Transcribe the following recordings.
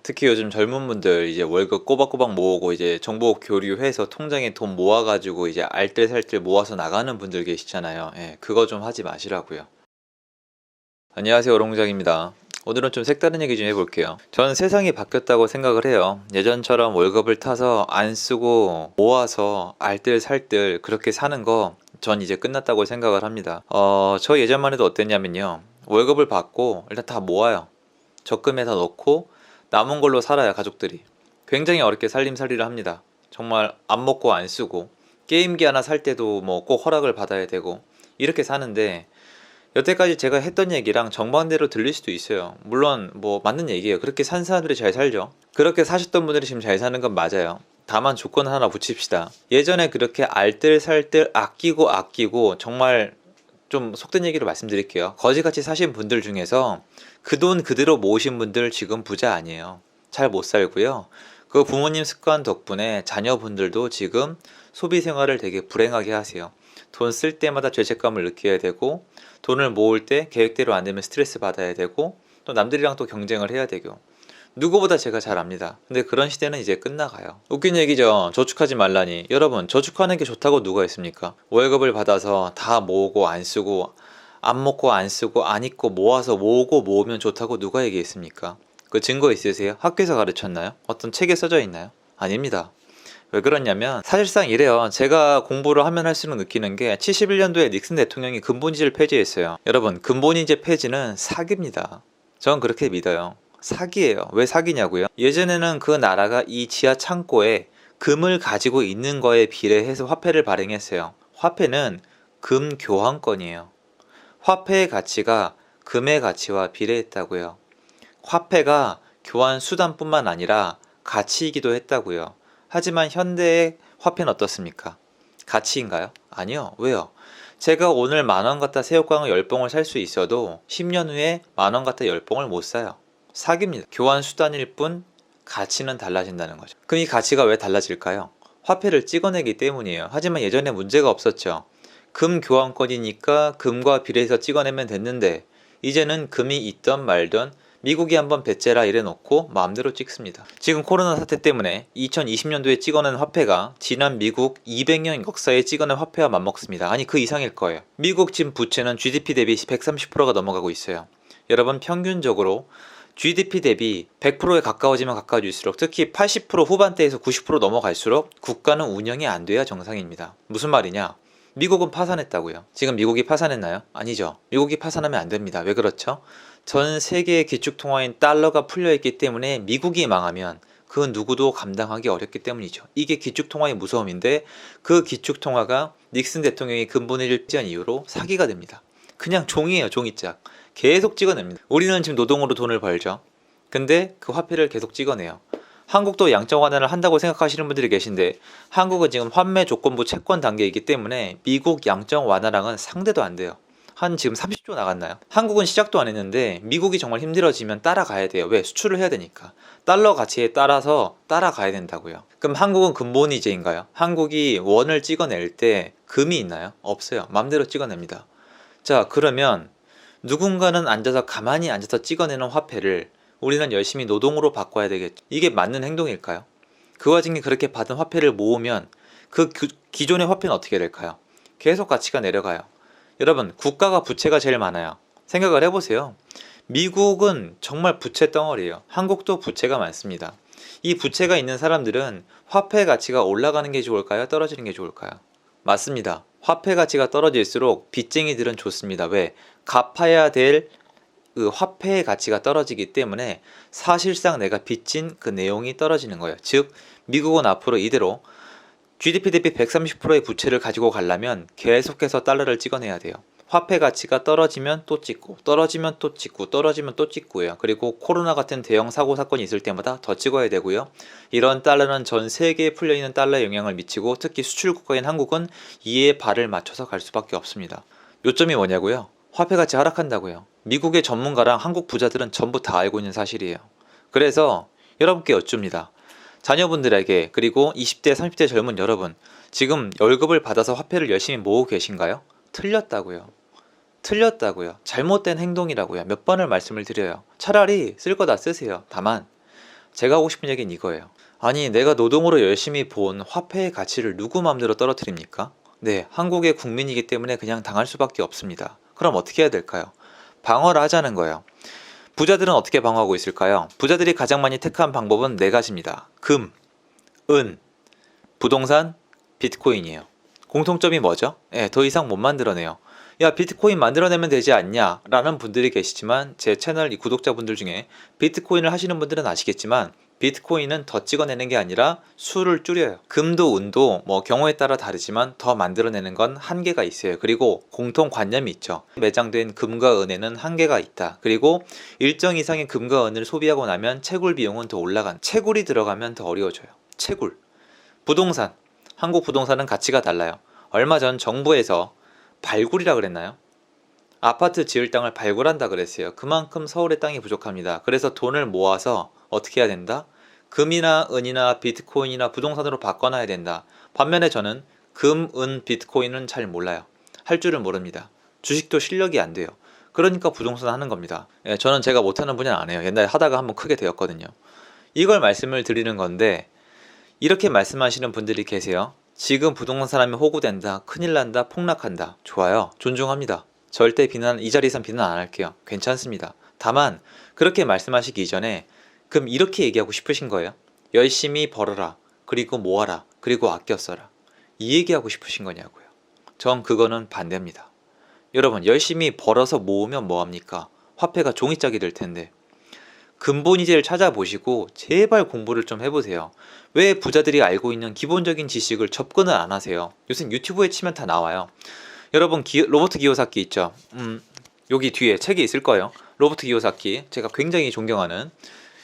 특히 요즘 젊은 분들 이제 월급 꼬박꼬박 모으고 이제 정보 교류해서 통장에 돈 모아가지고 이제 알뜰살뜰 모아서 나가는 분들 계시잖아요. 예, 그거 좀 하지 마시라고요. 안녕하세요, 오롱장입니다. 오늘은 좀 색다른 얘기 좀 해볼게요. 전 세상이 바뀌었다고 생각을 해요. 예전처럼 월급을 타서 안 쓰고 모아서 알뜰살뜰 그렇게 사는 거 전 이제 끝났다고 생각을 합니다. 저 예전만 해도 어땠냐면요. 월급을 받고 일단 다 모아요. 적금에 다 넣고 남은 걸로 살아요, 가족들이. 굉장히 어렵게 살림살이를 합니다. 정말 안 먹고 안 쓰고 게임기 하나 살 때도 뭐 꼭 허락을 받아야 되고 이렇게 사는데, 여태까지 제가 했던 얘기랑 정반대로 들릴 수도 있어요. 물론 뭐 맞는 얘기예요. 그렇게 산 사람들이 잘 살죠. 그렇게 사셨던 분들이 지금 잘 사는 건 맞아요. 다만 조건 하나 붙입시다. 예전에 그렇게 알뜰살뜰 아끼고 정말, 좀 속된 얘기로 말씀드릴게요. 거지같이 사신 분들 중에서 그 돈 그대로 모으신 분들 지금 부자 아니에요. 잘 못 살고요. 그 부모님 습관 덕분에 자녀분들도 지금 소비 생활을 되게 불행하게 하세요. 돈 쓸 때마다 죄책감을 느껴야 되고, 돈을 모을 때 계획대로 안 되면 스트레스 받아야 되고, 또 남들이랑 또 경쟁을 해야 되고. 누구보다 제가 잘 압니다. 근데 그런 시대는 이제 끝나가요. 웃긴 얘기죠. 저축하지 말라니. 여러분, 저축하는 게 좋다고 누가 했습니까? 월급을 받아서 다 모으고 안 쓰고, 안 먹고 안 쓰고 안 입고 모아서 모으고 모으면 좋다고 누가 얘기했습니까? 그 증거 있으세요? 학교에서 가르쳤나요? 어떤 책에 써져 있나요? 아닙니다. 왜 그러냐면 사실상 이래요. 제가 공부를 하면 할수록 느끼는 게, 71년도에 닉슨 대통령이 근본이제를 폐지했어요. 여러분, 근본이제 폐지는 사기입니다. 전 그렇게 믿어요. 사기예요. 왜 사기냐고요? 예전에는 그 나라가 이 지하 창고에 금을 가지고 있는 거에 비례해서 화폐를 발행했어요. 화폐는 금 교환권이에요. 화폐의 가치가 금의 가치와 비례했다고요. 화폐가 교환 수단뿐만 아니라 가치이기도 했다고요. 하지만 현대의 화폐는 어떻습니까? 가치인가요? 아니요. 왜요? 제가 오늘 만원 갖다 새우깡을 10봉을 살 수 있어도 10년 후에 만원 갖다 10봉을 못 사요. 사기입니다. 교환 수단일 뿐 가치는 달라진다는 거죠. 그럼 이 가치가 왜 달라질까요? 화폐를 찍어내기 때문이에요. 하지만 예전에 문제가 없었죠. 금 교환권이니까 금과 비례해서 찍어내면 됐는데, 이제는 금이 있던 말던 미국이 한번 배째라 이래놓고 마음대로 찍습니다. 지금 코로나 사태 때문에 2020년도에 찍어낸 화폐가 지난 미국 200년 역사에 찍어낸 화폐와 맞먹습니다. 아니, 그 이상일 거예요. 미국 지금 부채는 GDP 대비 130%가 넘어가고 있어요. 여러분, 평균적으로 GDP 대비 100%에 가까워지면 가까워질수록, 특히 80% 후반대에서 90% 넘어갈수록 국가는 운영이 안 돼야 정상입니다. 무슨 말이냐? 미국은 파산했다고요. 지금 미국이 파산했나요? 아니죠. 미국이 파산하면 안 됩니다. 왜 그렇죠? 전 세계의 기축통화인 달러가 풀려있기 때문에 미국이 망하면 그 누구도 감당하기 어렵기 때문이죠. 이게 기축통화의 무서움인데, 그 기축통화가 닉슨 대통령이 근본위를 폐지한 이후로 사기가 됩니다. 그냥 종이에요, 종이짝. 계속 찍어냅니다. 우리는 지금 노동으로 돈을 벌죠. 근데 그 화폐를 계속 찍어내요. 한국도 양적 완화를 한다고 생각하시는 분들이 계신데, 한국은 지금 환매 조건부 채권 단계이기 때문에 미국 양적 완화랑은 상대도 안 돼요. 한 지금 30조 나갔나요? 한국은 시작도 안 했는데 미국이 정말 힘들어지면 따라가야 돼요. 왜? 수출을 해야 되니까. 달러 가치에 따라서 따라가야 된다고요. 그럼 한국은 근본이제인가요? 한국이 원을 찍어낼 때 금이 있나요? 없어요. 맘대로 찍어냅니다. 자, 그러면 누군가는 가만히 앉아서 찍어내는 화폐를 우리는 열심히 노동으로 바꿔야 되겠죠. 이게 맞는 행동일까요? 그 와중에 그렇게 받은 화폐를 모으면 그 기존의 화폐는 어떻게 될까요? 계속 가치가 내려가요. 여러분, 국가가 부채가 제일 많아요. 생각을 해보세요. 미국은 정말 부채 덩어리예요. 한국도 부채가 많습니다. 이 부채가 있는 사람들은 화폐 가치가 올라가는 게 좋을까요? 떨어지는 게 좋을까요? 맞습니다. 화폐 가치가 떨어질수록 빚쟁이들은 좋습니다. 왜? 갚아야 될 그 화폐의 가치가 떨어지기 때문에 사실상 내가 빚진 그 내용이 떨어지는 거예요. 즉, 미국은 앞으로 이대로 GDP 대비 130%의 부채를 가지고 가려면 계속해서 달러를 찍어내야 돼요. 화폐 가치가 떨어지면 또 찍고, 떨어지면 또 찍고, 떨어지면 또 찍고요. 그리고 코로나 같은 대형 사고 사건이 있을 때마다 더 찍어야 되고요. 이런 달러는 전 세계에 풀려있는 달러에 영향을 미치고, 특히 수출 국가인 한국은 이에 발을 맞춰서 갈 수밖에 없습니다. 요점이 뭐냐고요? 화폐 가치 하락한다고요. 미국의 전문가랑 한국 부자들은 전부 다 알고 있는 사실이에요. 그래서 여러분께 여쭙니다. 자녀분들에게, 그리고 20대, 30대 젊은 여러분, 지금 월급을 받아서 화폐를 열심히 모으고 계신가요? 틀렸다고요. 틀렸다고요. 잘못된 행동이라고요. 몇 번을 말씀을 드려요. 차라리 쓸 거 다 쓰세요. 다만 제가 하고 싶은 얘기는 이거예요. 아니, 내가 노동으로 열심히 본 화폐의 가치를 누구 마음대로 떨어뜨립니까? 네, 한국의 국민이기 때문에 그냥 당할 수밖에 없습니다. 그럼 어떻게 해야 될까요? 방어를 하자는 거예요. 부자들은 어떻게 방어하고 있을까요? 부자들이 가장 많이 택한 방법은 네 가지입니다. 금, 은, 부동산, 비트코인이에요. 공통점이 뭐죠? 더 이상 못 만들어내요. 야, 비트코인 만들어내면 되지 않냐? 라는 분들이 계시지만 제 채널 이 구독자분들 중에 비트코인을 하시는 분들은 아시겠지만 비트코인은 더 찍어내는 게 아니라 수를 줄여요. 금도 은도 뭐 경우에 따라 다르지만 더 만들어내는 건 한계가 있어요. 그리고 공통관념이 있죠. 매장된 금과 은에는 한계가 있다. 그리고 일정 이상의 금과 은을 소비하고 나면 채굴 비용은 더 올라간, 채굴이 들어가면 더 어려워져요. 채굴. 부동산. 한국 부동산은 가치가 달라요. 얼마 전 정부에서 발굴이라 그랬나요? 아파트 지을 땅을 발굴한다 그랬어요. 그만큼 서울의 땅이 부족합니다. 그래서 돈을 모아서 어떻게 해야 된다? 금이나 은이나 비트코인이나 부동산으로 바꿔놔야 된다. 반면에 저는 금, 은, 비트코인은 잘 몰라요. 할 줄은 모릅니다. 주식도 실력이 안 돼요. 그러니까 부동산 하는 겁니다. 저는 제가 못하는 분야는 안 해요. 옛날에 하다가 한번 크게 되었거든요. 이걸 말씀을 드리는 건데 이렇게 말씀하시는 분들이 계세요. 지금 부동산 사람이 호구된다, 큰일 난다, 폭락한다. 좋아요. 존중합니다. 절대 비난, 이 자리에선 비난 안 할게요. 괜찮습니다. 다만 그렇게 말씀하시기 이전에 그럼 이렇게 얘기하고 싶으신 거예요? 열심히 벌어라. 그리고 모아라. 그리고 아껴 써라. 이 얘기하고 싶으신 거냐고요. 전 그거는 반대입니다. 여러분, 열심히 벌어서 모으면 뭐합니까? 화폐가 종이짝이 될 텐데. 근본이제를 찾아보시고 제발 공부를 좀 해보세요. 왜 부자들이 알고 있는 기본적인 지식을 접근을 안 하세요? 요새 유튜브에 치면 다 나와요. 여러분, 로버트 기요사키 있죠? 여기 뒤에 책이 있을 거예요. 로버트 기요사키, 제가 굉장히 존경하는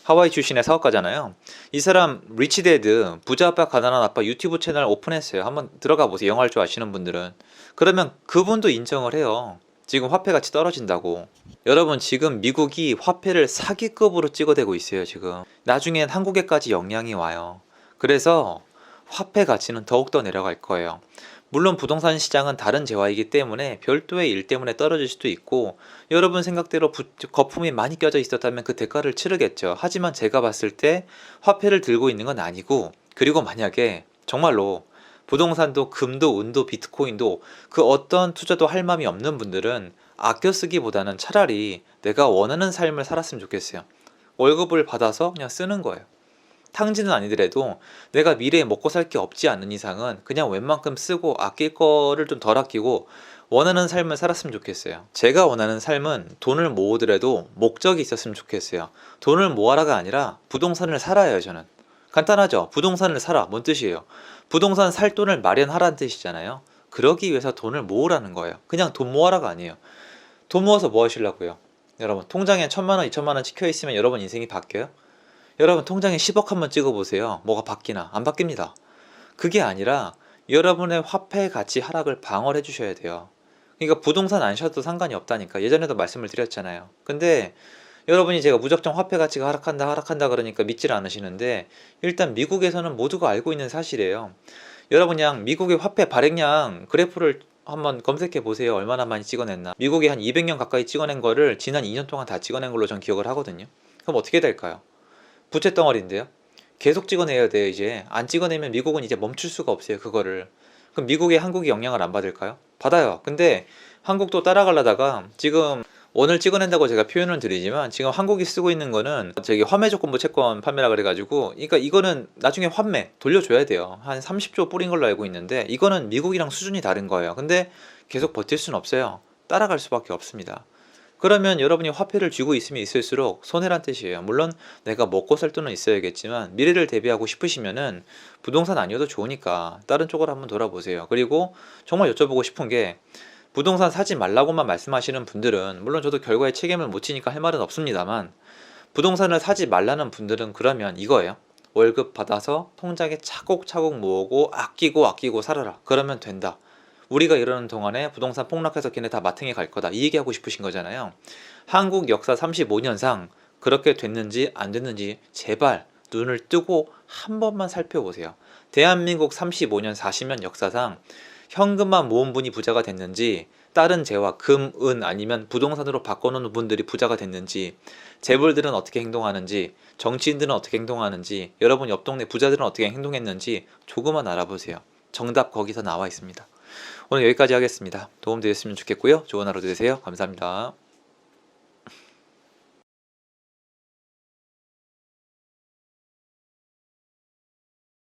하와이 출신의 사업가잖아요. 이 사람 리치데드, 부자 아빠 가난한 아빠 유튜브 채널 오픈했어요. 한번 들어가 보세요. 영어 할 줄 아시는 분들은. 그러면 그분도 인정을 해요. 지금 화폐 가치 떨어진다고. 여러분, 지금 미국이 화폐를 사기급으로 찍어대고 있어요. 지금 나중엔 한국에까지 영향이 와요. 그래서 화폐 가치는 더욱더 내려갈 거예요. 물론 부동산 시장은 다른 재화이기 때문에 별도의 일 때문에 떨어질 수도 있고 여러분 생각대로 거품이 많이 껴져 있었다면 그 대가를 치르겠죠. 하지만 제가 봤을 때 화폐를 들고 있는 건 아니고, 그리고 만약에 정말로 부동산도 금도 은도 비트코인도 그 어떤 투자도 할 마음이 없는 분들은 아껴 쓰기보다는 차라리 내가 원하는 삶을 살았으면 좋겠어요. 월급을 받아서 그냥 쓰는 거예요. 탕진은 아니더라도 내가 미래에 먹고 살 게 없지 않은 이상은 그냥 웬만큼 쓰고 아낄 거를 좀 덜 아끼고 원하는 삶을 살았으면 좋겠어요. 제가 원하는 삶은 돈을 모으더라도 목적이 있었으면 좋겠어요. 돈을 모아라가 아니라 부동산을 살아요. 저는 간단하죠. 부동산을 사라. 뭔 뜻이에요? 부동산 살 돈을 마련하라는 뜻이잖아요. 그러기 위해서 돈을 모으라는 거예요. 그냥 돈 모아라가 아니에요. 돈 모아서 뭐 하시려고요? 여러분, 통장에 1,000만 원, 2,000만 원 찍혀 있으면 여러분 인생이 바뀌어요? 여러분, 통장에 10억 한번 찍어보세요. 뭐가 바뀌나? 안 바뀝니다. 그게 아니라 여러분의 화폐 가치 하락을 방어를 해주셔야 돼요. 그러니까 부동산 안 사셔도 상관이 없다니까. 예전에도 말씀을 드렸잖아요. 근데 여러분이 제가 무작정 화폐 가치가 하락한다 그러니까 믿질 않으시는데, 일단 미국에서는 모두가 알고 있는 사실이에요. 여러분, 그냥 미국의 화폐 발행량 그래프를 한번 검색해 보세요. 얼마나 많이 찍어냈나. 미국이 한 200년 가까이 찍어낸 거를 지난 2년 동안 다 찍어낸 걸로 전 기억을 하거든요. 그럼 어떻게 될까요? 부채 덩어리인데요. 계속 찍어내야 돼요. 이제 안 찍어내면 미국은 이제 멈출 수가 없어요. 그거를. 그럼 미국에 한국이 영향을 안 받을까요? 받아요. 근데 한국도 따라가려다가 지금 원을 찍어낸다고 제가 표현을 드리지만 지금 한국이 쓰고 있는 거는 저기 화매 조건부 채권 판매라 그래가지고, 그러니까 이거는 나중에 환매 돌려줘야 돼요. 한 30조 뿌린 걸로 알고 있는데 이거는 미국이랑 수준이 다른 거예요. 근데 계속 버틸 수는 없어요. 따라갈 수밖에 없습니다. 그러면 여러분이 화폐를 쥐고 있으면 있을수록 손해란 뜻이에요. 물론 내가 먹고 살 돈은 있어야겠지만 미래를 대비하고 싶으시면은 부동산 아니어도 좋으니까 다른 쪽으로 한번 돌아보세요. 그리고 정말 여쭤보고 싶은 게, 부동산 사지 말라고만 말씀하시는 분들은, 물론 저도 결과에 책임을 못 지니까 할 말은 없습니다만, 부동산을 사지 말라는 분들은 그러면 이거예요. 월급 받아서 통장에 차곡차곡 모으고 아끼고 살아라. 그러면 된다. 우리가 이러는 동안에 부동산 폭락해서 걔네 다 마탱이 갈 거다. 이 얘기하고 싶으신 거잖아요. 한국 역사 35년상 그렇게 됐는지 안 됐는지 제발 눈을 뜨고 한 번만 살펴보세요. 대한민국 35년 40년 역사상 현금만 모은 분이 부자가 됐는지 다른 재화, 금, 은 아니면 부동산으로 바꿔놓는 분들이 부자가 됐는지, 재벌들은 어떻게 행동하는지, 정치인들은 어떻게 행동하는지, 여러분 옆 동네 부자들은 어떻게 행동했는지 조금만 알아보세요. 정답 거기서 나와 있습니다. 오늘 여기까지 하겠습니다. 도움되셨으면 좋겠고요. 좋은 하루 되세요. 감사합니다.